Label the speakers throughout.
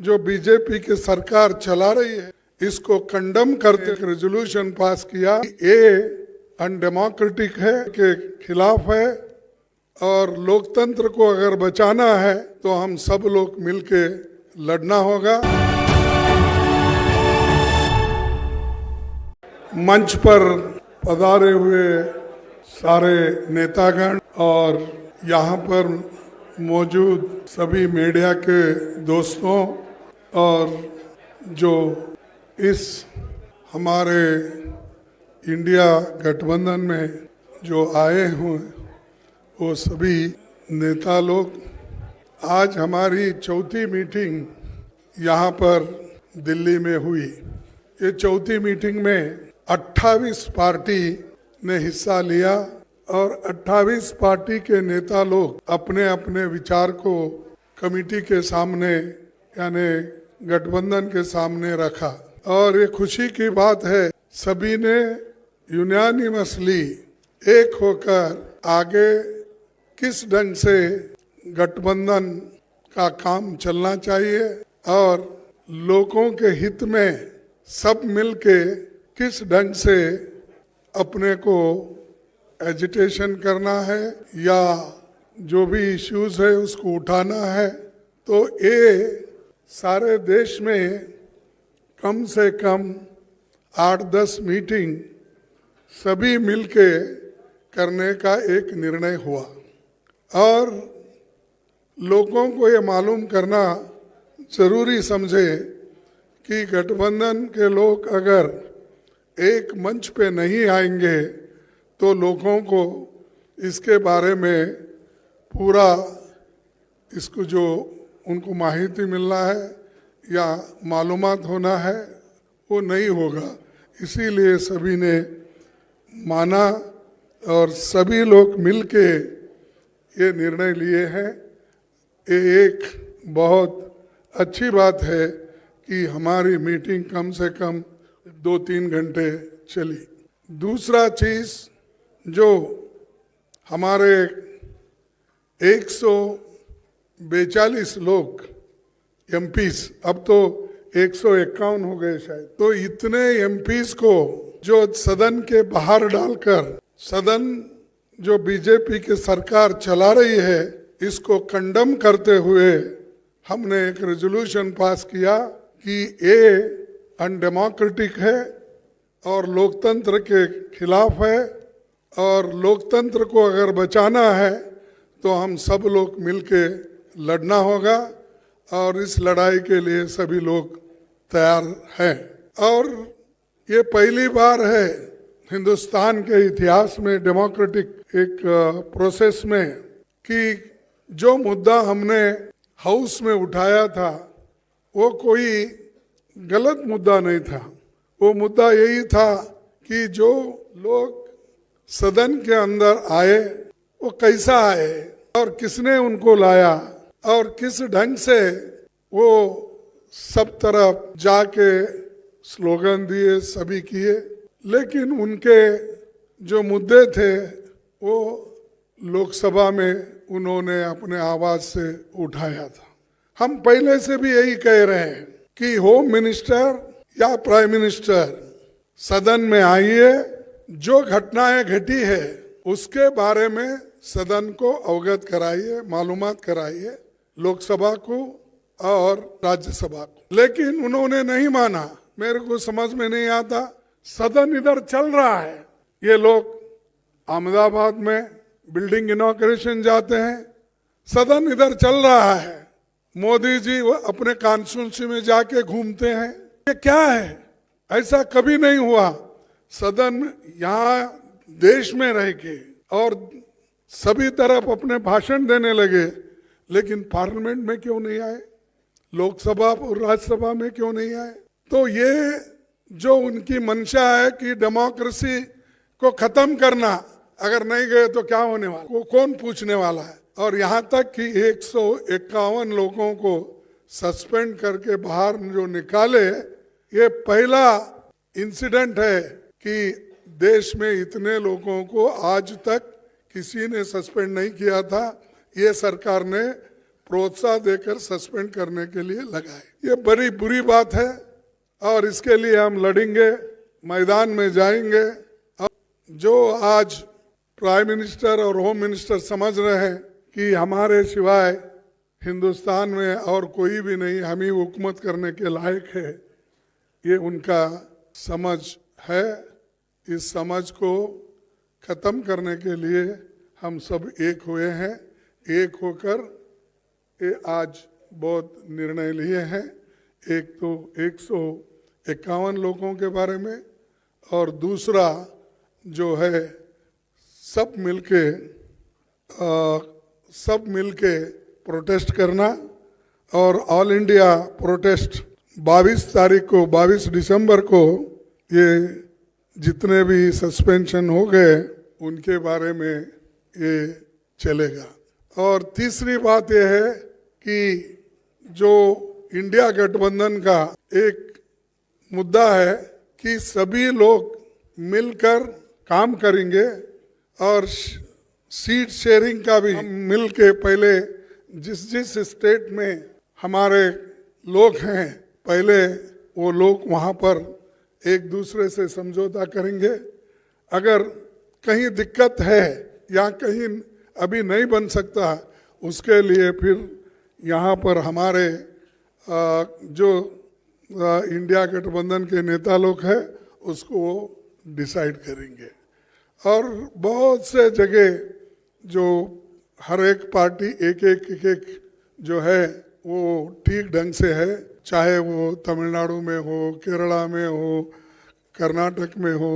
Speaker 1: जो बीजेपी की सरकार चला रही है इसको कंडम करते एक रेजोल्यूशन पास किया। ये अनडेमोक्रेटिक है, के खिलाफ है और लोकतंत्र को अगर बचाना है तो हम सब लोग मिलके लड़ना होगा। मंच पर पधारे हुए सारे नेतागण और यहाँ पर मौजूद सभी मीडिया के दोस्तों और जो इस हमारे इंडिया गठबंधन में जो आए हुए वो सभी नेता लोग, आज हमारी चौथी मीटिंग यहाँ पर दिल्ली में हुई। ये चौथी मीटिंग में 28 पार्टी ने हिस्सा लिया और 28 पार्टी के नेता लोग अपने अपने विचार को कमेटी के सामने यानी गठबंधन के सामने रखा। और ये खुशी की बात है, सभी ने यूनानिमसली एक होकर आगे किस ढंग से गठबंधन का काम चलना चाहिए और लोगों के हित में सब मिलके किस ढंग से अपने को एजिटेशन करना है या जो भी इश्यूज है उसको उठाना है। तो ये सारे देश में कम से कम 8-10 मीटिंग सभी मिलके करने का एक निर्णय हुआ और लोगों को ये मालूम करना जरूरी समझे कि गठबंधन के लोग अगर एक मंच पे नहीं आएंगे तो लोगों को इसके बारे में पूरा इसको जो उनको माहिती मिलना है या मालूमात होना है वो नहीं होगा। इसीलिए सभी ने माना और सभी लोग मिलके ये निर्णय लिए हैं। ये एक बहुत अच्छी बात है कि हमारी मीटिंग कम से कम 2-3 घंटे चली। दूसरा चीज जो हमारे 142 लोग एमपीस, अब तो 151 हो गए शायद, तो इतने एमपीस को जो सदन के बाहर डालकर सदन जो बीजेपी की सरकार चला रही है इसको कंडम करते हुए हमने एक रेजोल्यूशन पास किया कि ये अनडेमोक्रेटिक है और लोकतंत्र के खिलाफ है और लोकतंत्र को अगर बचाना है तो हम सब लोग मिलके लड़ना होगा और इस लड़ाई के लिए सभी लोग तैयार हैं। और ये पहली बार है हिंदुस्तान के इतिहास में डेमोक्रेटिक एक प्रोसेस में कि जो मुद्दा हमने हाउस में उठाया था वो कोई गलत मुद्दा नहीं था। वो मुद्दा यही था कि जो लोग सदन के अंदर आए वो कैसा आए और किसने उनको लाया और किस ढंग से वो सब तरफ जाके स्लोगन दिए, सभी किए, लेकिन उनके जो मुद्दे थे वो लोकसभा में उन्होंने अपने आवाज से उठाया था। हम पहले से भी यही कह रहे हैं कि होम मिनिस्टर या प्राइम मिनिस्टर सदन में आइए, जो घटनाएं घटी है उसके बारे में सदन को अवगत कराइए, मालूमात कराइए लोकसभा को और राज्यसभा को। लेकिन उन्होंने नहीं माना। मेरे को समझ में नहीं आता, सदन इधर चल रहा है, ये लोग अहमदाबाद में बिल्डिंग इनॉग्रेशन जाते हैं, सदन इधर चल रहा है, मोदी जी अपने कॉन्स्टिट्यूंसी में जाके घूमते हैं। ये क्या है? ऐसा कभी नहीं हुआ। सदन यहाँ देश में रह के और सभी तरफ अपने भाषण देने लगे, लेकिन पार्लियामेंट में क्यों नहीं आए, लोकसभा और राज्यसभा में क्यों नहीं आए? तो ये जो उनकी मंशा है कि डेमोक्रेसी को खत्म करना, अगर नहीं गए तो क्या होने वाला, वो कौन पूछने वाला है? और यहाँ तक कि 151 लोगों को सस्पेंड करके बाहर जो निकाले, ये पहला इंसिडेंट है कि देश में इतने लोगों को आज तक किसी ने सस्पेंड नहीं किया था। ये सरकार ने प्रोत्साहन देकर सस्पेंड करने के लिए लगाए। ये बड़ी बुरी बात है और इसके लिए हम लड़ेंगे, मैदान में जाएंगे। जो आज प्राइम मिनिस्टर और होम मिनिस्टर समझ रहे हैं कि हमारे सिवाय हिंदुस्तान में और कोई भी नहीं, हम ही हुकूमत करने के लायक है, ये उनका समझ है। इस समझ को खत्म करने के लिए हम सब एक हुए हैं। एक होकर ये आज बहुत निर्णय लिए हैं। एक तो 151 लोगों के बारे में और दूसरा जो है सब मिलके प्रोटेस्ट करना। और ऑल इंडिया प्रोटेस्ट 22 दिसंबर को ये जितने भी सस्पेंशन हो गए उनके बारे में ये चलेगा। और तीसरी बात यह है कि जो इंडिया गठबंधन का एक मुद्दा है कि सभी लोग मिलकर काम करेंगे और सीट शेयरिंग का भी मिल के पहले जिस स्टेट में हमारे लोग हैं पहले वो लोग वहाँ पर एक दूसरे से समझौता करेंगे। अगर कहीं दिक्कत है या कहीं अभी नहीं बन सकता उसके लिए फिर यहाँ पर हमारे जो इंडिया गठबंधन के नेता लोग हैं उसको डिसाइड करेंगे। और बहुत से जगह जो हर एक पार्टी एक जो है वो ठीक ढंग से है, चाहे वो तमिलनाडु में हो, केरला में हो, कर्नाटक में हो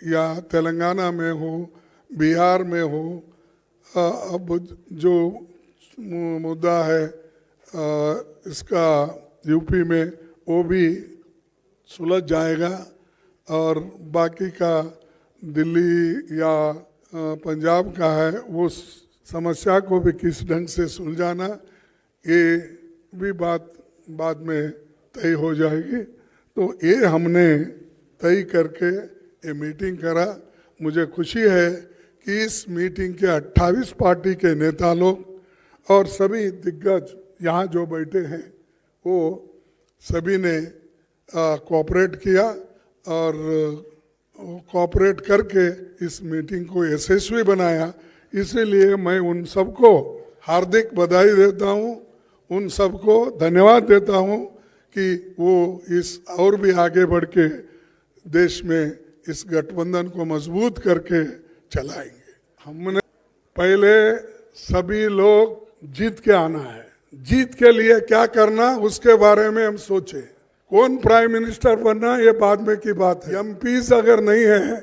Speaker 1: या तेलंगाना में हो, बिहार में हो। अब जो मुद्दा है इसका यूपी में वो भी सुलझ जाएगा और बाकी का दिल्ली या पंजाब का है वो समस्या को भी किस ढंग से सुलझाना ये भी बात बाद में तय हो जाएगी। तो ये हमने तय करके ये मीटिंग करा। मुझे खुशी है कि इस मीटिंग के 28 पार्टी के नेता लोग और सभी दिग्गज यहाँ जो बैठे हैं वो सभी ने कोऑपरेट किया और कोऑपरेट करके इस मीटिंग को यशस्वी बनाया। इसीलिए मैं उन सबको हार्दिक बधाई देता हूँ, उन सबको धन्यवाद देता हूँ कि वो इस और भी आगे बढ़ के देश में इस गठबंधन को मजबूत करके चलाएंगे। हमने पहले सभी लोग जीत के आना है, जीत के लिए क्या करना उसके बारे में हम सोचे। कौन प्राइम मिनिस्टर बनना ये बाद में की बात है। एमपीज अगर नहीं है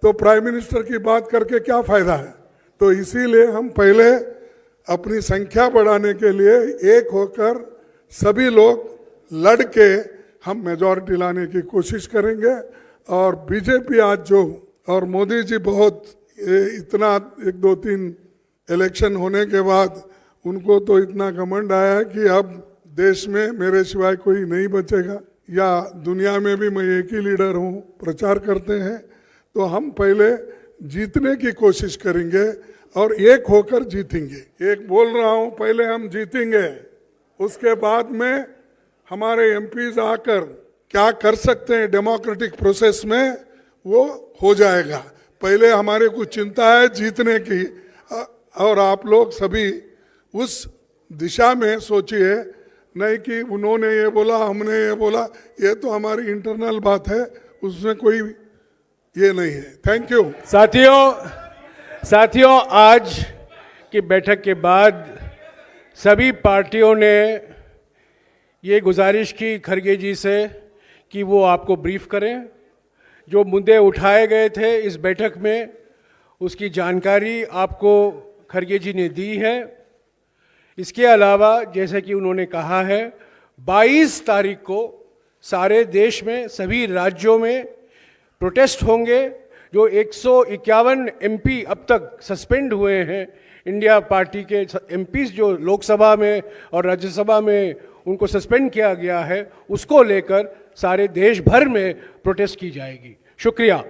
Speaker 1: तो प्राइम मिनिस्टर की बात करके क्या फायदा है। तो इसीलिए हम पहले अपनी संख्या बढ़ाने के लिए एक होकर सभी लोग लड़ के हम मेजॉरिटी लाने की कोशिश करेंगे। और बीजेपी आज जो और मोदी जी बहुत इतना 1-2-3 इलेक्शन होने के बाद उनको तो इतना घमंड आया कि अब देश में मेरे सिवाय कोई नहीं बचेगा या दुनिया में भी मैं एक ही लीडर हूँ प्रचार करते हैं। तो हम पहले जीतने की कोशिश करेंगे और एक होकर जीतेंगे। एक बोल रहा हूँ, पहले हम जीतेंगे, उसके बाद में हमारे एमपीज आकर क्या कर सकते हैं डेमोक्रेटिक प्रोसेस में वो हो जाएगा। पहले हमारे को चिंता है जीतने की और आप लोग सभी उस दिशा में सोचिए, नहीं कि उन्होंने ये बोला हमने ये बोला, ये तो हमारी इंटरनल बात है, उसमें कोई ये नहीं है। Thank you.
Speaker 2: साथियों आज की बैठक के बाद सभी पार्टियों ने ये गुजारिश की खरगे जी से कि वो आपको ब्रीफ करें। जो मुद्दे उठाए गए थे इस बैठक में उसकी जानकारी आपको खरगे जी ने दी है। इसके अलावा जैसे कि उन्होंने कहा है 22 तारीख को सारे देश में सभी राज्यों में प्रोटेस्ट होंगे। जो 151 एमपी अब तक सस्पेंड हुए हैं, इंडिया पार्टी के एमपीज जो लोकसभा में और राज्यसभा में उनको सस्पेंड किया गया है, उसको लेकर सारे देश भर में प्रोटेस्ट की जाएगी। शुक्रिया।